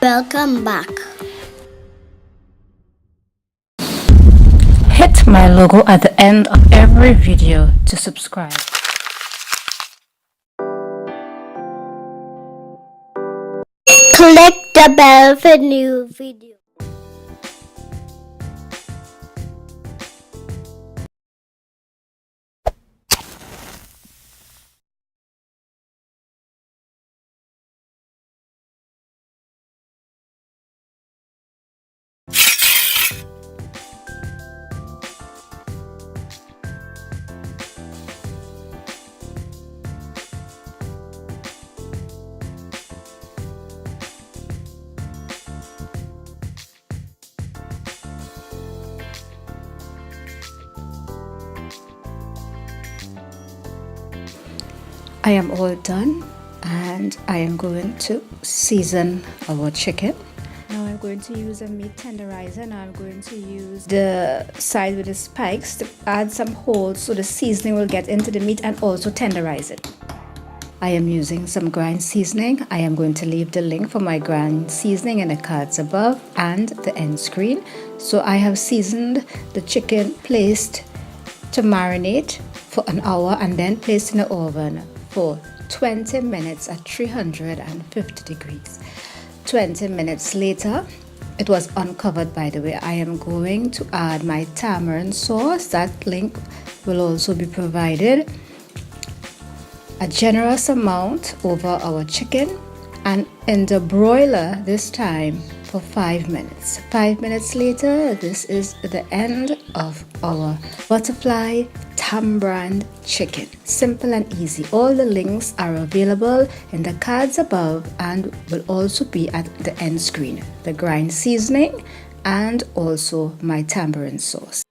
Welcome back. Hit my logo at the end of every video to subscribe. Click the bell for new video. I am all done and I am going to season our chicken. Now I'm going to use a meat tenderizer and I'm going to use the side with the spikes to add some holes so the seasoning will get into the meat and also tenderize it. I am using some grind seasoning. I am going to leave the link for my grind seasoning in the cards above and the end screen. So I have seasoned the chicken, placed to marinate for an hour and then placed in the oven for 20 minutes at 350 degrees. 20 minutes later, it was uncovered, by the way. I am going to add my tamarind sauce. That link will also be provided. A generous amount over our chicken and in the broiler this time for 5 minutes. 5 minutes later, this is the end of our butterfly tamarind chicken. Simple and easy. All the links are available in the cards above and will also be at the end screen. The grind seasoning and also my tamarind sauce.